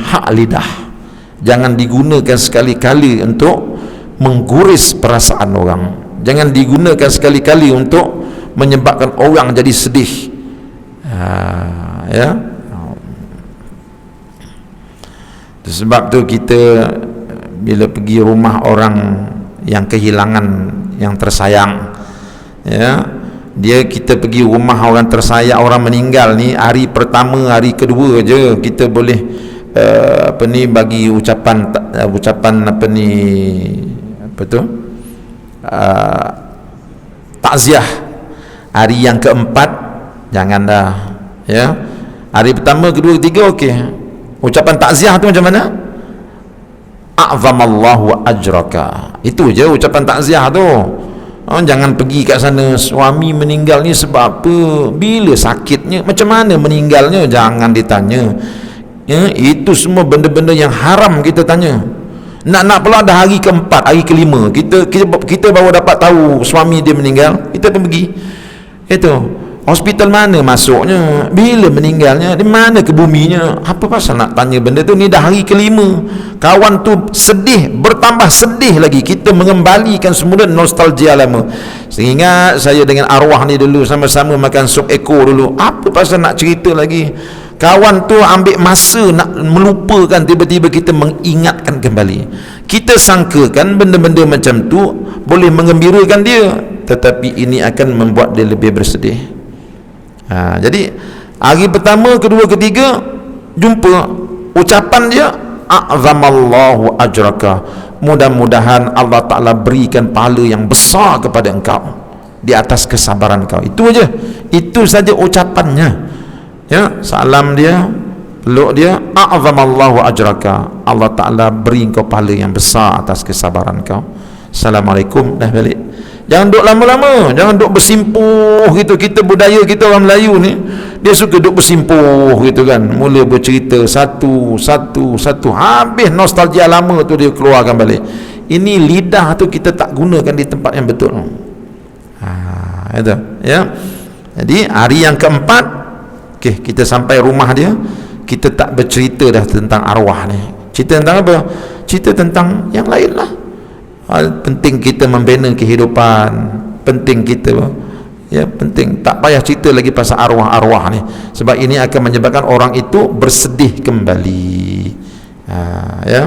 hak lidah. Jangan digunakan sekali-kali untuk mengguris perasaan orang. Jangan digunakan sekali-kali untuk menyebabkan orang jadi sedih. Ya. Sebab tu kita bila pergi rumah orang yang kehilangan yang tersayang, ya, kita pergi rumah orang tersayang, orang meninggal ni, hari pertama, hari kedua je kita boleh bagi ucapan takziah. Hari yang keempat jangan dah, ya. Hari pertama, kedua, ketiga okey. Ucapan takziah tu macam mana? A'zamallahu ajraka. Itu je ucapan takziah tu. Jangan pergi kat sana, suami meninggal ni sebab apa, bila sakitnya, macam mana meninggalnya, jangan ditanya. Ya, itu semua benda-benda yang haram kita tanya. Nak pula dah hari keempat, hari kelima, kita baru dapat tahu suami dia meninggal, kita pun pergi. Itu hospital mana masuknya, bila meninggalnya, di mana kebuminya, apa pasal nak tanya benda tu? Ni dah hari kelima. Kawan tu sedih, bertambah sedih lagi. Kita mengembalikan semula nostalgia lama. Sehingga saya dengan arwah ni dulu sama-sama makan sup ekor dulu. Apa pasal nak cerita lagi? Kawan tu ambil masa nak melupakan, tiba-tiba kita mengingatkan kembali. Kita sangkakan benda-benda macam tu boleh mengembirakan dia, tetapi ini akan membuat dia lebih bersedih. Jadi hari pertama, kedua, ketiga jumpa, ucapan dia a'zamallahu ajraka, mudah-mudahan Allah Ta'ala berikan pahala yang besar kepada engkau di atas kesabaran kau. Itu aja, itu saja ucapannya, ya. Salam dia, peluk dia, a'zamallahu ajraka, Allah Ta'ala beri engkau pahala yang besar atas kesabaran kau. Assalamualaikum, dah balik. Jangan duduk lama-lama, jangan duduk bersimpuh gitu. Kita budaya kita orang Melayu ni, dia suka duduk bersimpuh gitu kan. Mula bercerita satu, habis nostalgia lama tu dia keluarkan balik. Ini lidah tu kita tak gunakan di tempat yang betul. Itu, ya. Jadi hari yang keempat, okey, kita sampai rumah dia, kita tak bercerita dah tentang arwah ni. Cerita tentang apa? Cerita tentang yang lain lah. Penting kita membina kehidupan, penting kita, ya, penting, tak payah cerita lagi pasal arwah-arwah ni, sebab ini akan menyebabkan orang itu bersedih kembali. Ya.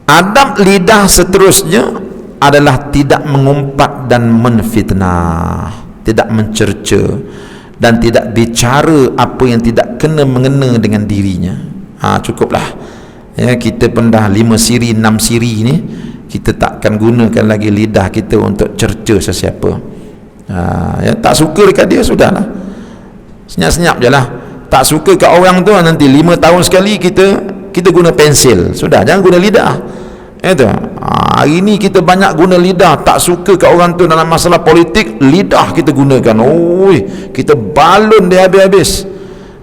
Adab lidah seterusnya adalah tidak mengumpat dan menfitnah, tidak mencerca, dan tidak bicara apa yang tidak kena mengena dengan dirinya. Cukuplah, ya. Kita pun dah 5 siri 6 siri ni, kita takkan gunakan lagi lidah kita untuk cerca sesiapa. Ya, tak suka dekat dia, sudahlah, senyap-senyap je lah. Tak suka kat orang tu, nanti 5 tahun sekali kita guna pensil. Sudah, jangan guna lidah. Itu. Hari ni kita banyak guna lidah. Tak suka kat orang tu dalam masalah politik, lidah kita gunakan. Kita balun dia habis-habis,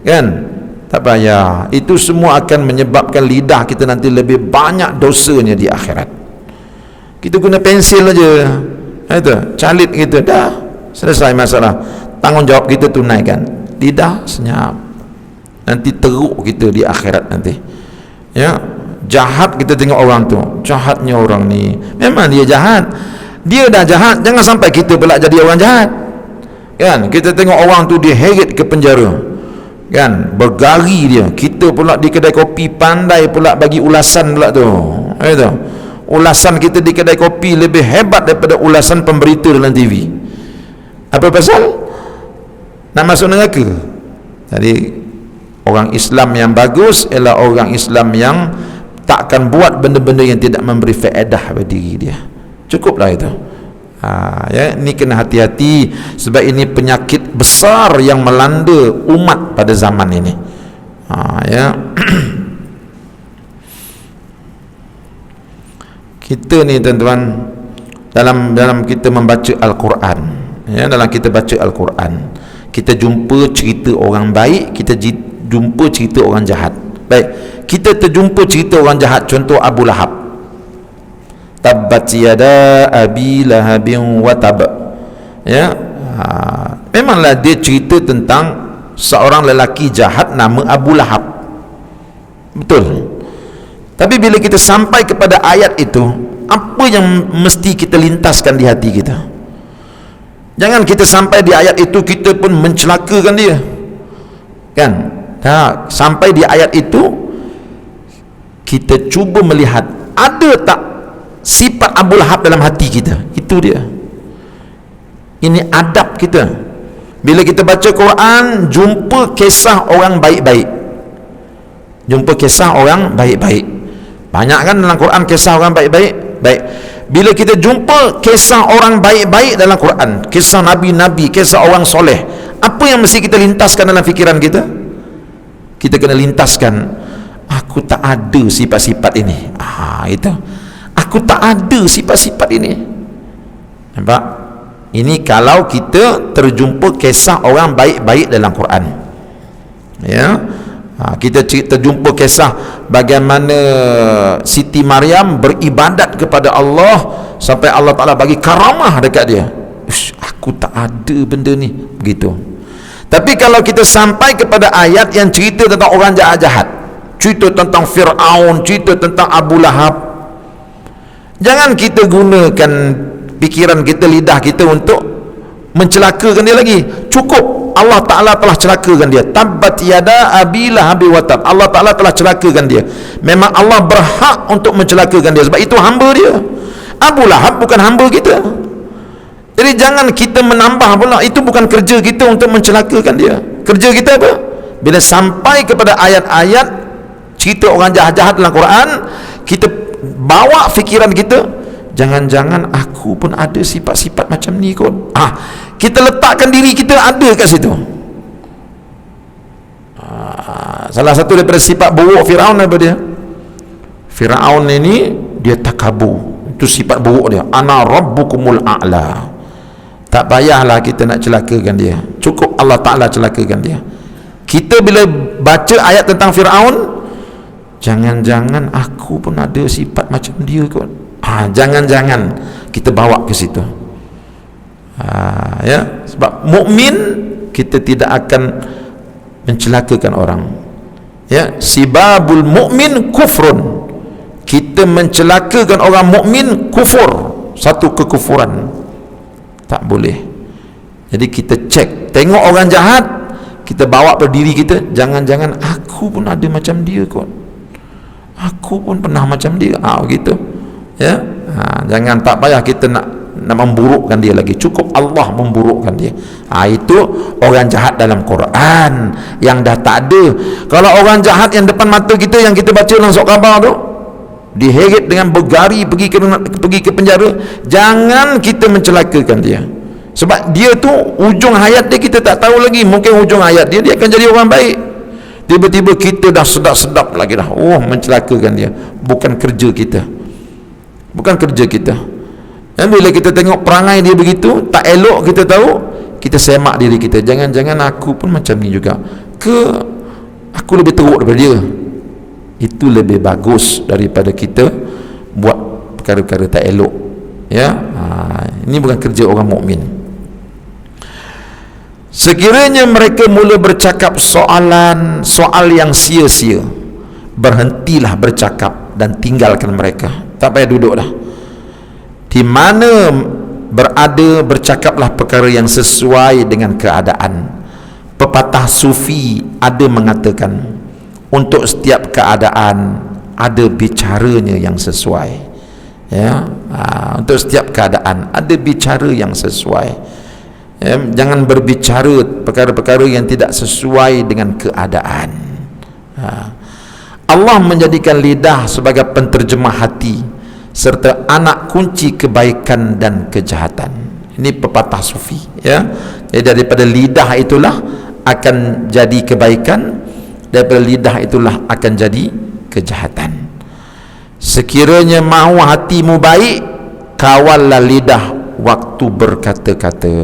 kan? Tak payah. Itu semua akan menyebabkan lidah kita nanti lebih banyak dosanya di akhirat. Kita guna pensil aja, itu calit kita, dah selesai masalah. Tanggungjawab kita tunaikan. Lidah senyap, nanti teruk kita di akhirat nanti, ya. Jahat kita tengok orang tu, jahatnya orang ni, memang dia jahat, dia dah jahat, jangan sampai kita pula jadi orang jahat, kan? Kita tengok orang tu dia heret ke penjara, kan, bergari dia, kita pula di kedai kopi pandai pula bagi ulasan pula tu, itu. Ulasan kita di kedai kopi lebih hebat daripada ulasan pemberita dalam TV. Apa pasal? Nak masuk neraka. Jadi orang Islam yang bagus ialah orang Islam yang takkan buat benda-benda yang tidak memberi faedah pada diri dia. Cukuplah itu. Ya, ini kena hati-hati, sebab ini penyakit besar yang melanda umat pada zaman ini. Ya. Kita ni tuan-tuan, dalam kita membaca Al-Quran, ya, dalam kita baca Al-Quran, kita jumpa cerita orang baik, kita jumpa cerita orang jahat. Baik, kita terjumpa cerita orang jahat, contoh Abu Lahab. Tabbat yada abi lahabin wa tab. Ya, memanglah dia cerita tentang seorang lelaki jahat nama Abu Lahab. betul. Tapi bila kita sampai kepada ayat itu, apa yang mesti kita lintaskan di hati kita? Jangan kita sampai di ayat itu kita pun mencelakakan dia, kan? Tak, sampai di ayat itu kita cuba melihat ada tak sifat Abu Lahab dalam hati kita. Itu dia. Ini adab kita. Bila kita baca Quran, jumpa kisah orang baik-baik, jumpa kisah orang baik-baik. Banyak kan dalam Quran kisah orang baik-baik. Baik. Bila kita jumpa kisah orang baik-baik dalam Quran, kisah nabi-nabi, kisah orang soleh, apa yang mesti kita lintaskan dalam fikiran kita? Kita kena lintaskan, aku tak ada sifat-sifat ini. Itu. Aku tak ada sifat-sifat ini. Nampak? Ini kalau kita terjumpa kisah orang baik-baik dalam Quran. Ya. Kita terjumpa kisah bagaimana Siti Maryam beribadat kepada Allah sampai Allah Ta'ala bagi karamah dekat dia. Aku tak ada benda ni, begitu. Tapi kalau kita sampai kepada ayat yang cerita tentang orang jahat-jahat, cerita tentang Fir'aun, cerita tentang Abu Lahab, jangan kita gunakan pikiran kita, lidah kita untuk mencelakakan dia lagi. Cukup, Allah Ta'ala telah celakakan dia. Tabbat yada abi lahabi wa tab. Allah Ta'ala telah celakakan dia. Memang Allah berhak untuk mencelakakan dia, sebab itu hamba dia. Abu Lahab bukan hamba kita. Jadi jangan kita menambah pula, itu bukan kerja kita untuk mencelakakan dia. Kerja kita apa? Bila sampai kepada ayat-ayat cerita orang jahat-jahat dalam Quran, kita bawa fikiran kita, jangan-jangan aku pun ada sifat-sifat macam ni kot. Kita letakkan diri kita ada kat situ. Salah satu daripada sifat buruk Firaun apa dia? Firaun ini dia takabur. Itu sifat buruk dia. Ana rabbukumul a'la. Tak payahlah kita nak celakakan dia. Cukup Allah Ta'ala celakakan dia. Kita bila baca ayat tentang Firaun, jangan-jangan aku pun ada sifat macam dia kot. Jangan-jangan kita bawa ke situ. Ya, sebab mukmin kita tidak akan mencelakakan orang. Ya, sibabul mukmin kufrun. Kita mencelakakan orang mukmin kufur, satu kekufuran. Tak boleh. Jadi kita cek, tengok orang jahat, kita bawa pada diri kita, jangan-jangan aku pun ada macam dia kot. Aku pun pernah macam dia. Begitu. Ya, jangan, tak payah kita nak memburukkan dia lagi, cukup Allah memburukkan dia. Itu orang jahat dalam Quran yang dah tak ada. Kalau orang jahat yang depan mata kita, yang kita baca dalam surat khabar tu, diheret dengan bergari pergi ke penjara, jangan kita mencelakakan dia. Sebab dia tu ujung hayat dia kita tak tahu lagi. Mungkin ujung hayat dia akan jadi orang baik. Tiba-tiba kita dah sedap-sedap lagi dah, mencelakakan dia. Bukan kerja kita, bukan kerja kita. Dan bila kita tengok perangai dia begitu, tak elok, kita tahu, kita semak diri kita, jangan-jangan aku pun macam ni juga ke, aku lebih teruk daripada dia. Itu lebih bagus daripada kita buat perkara-perkara tak elok. Ya, ini bukan kerja orang mukmin. Sekiranya mereka mula bercakap soal yang sia-sia, berhentilah bercakap dan tinggalkan mereka. Tak payah duduk dah. Di mana berada, bercakaplah perkara yang sesuai dengan keadaan. Pepatah sufi ada mengatakan, untuk setiap keadaan ada bicaranya yang sesuai. Ya, untuk setiap keadaan ada bicara yang sesuai. Ya, jangan berbicara perkara-perkara yang tidak sesuai dengan keadaan. Allah menjadikan lidah sebagai penterjemah hati serta anak kunci kebaikan dan kejahatan. Ini pepatah sufi. Ya, jadi daripada lidah itulah akan jadi kebaikan, daripada lidah itulah akan jadi kejahatan. Sekiranya mahu hatimu baik, kawallah lidah waktu berkata-kata.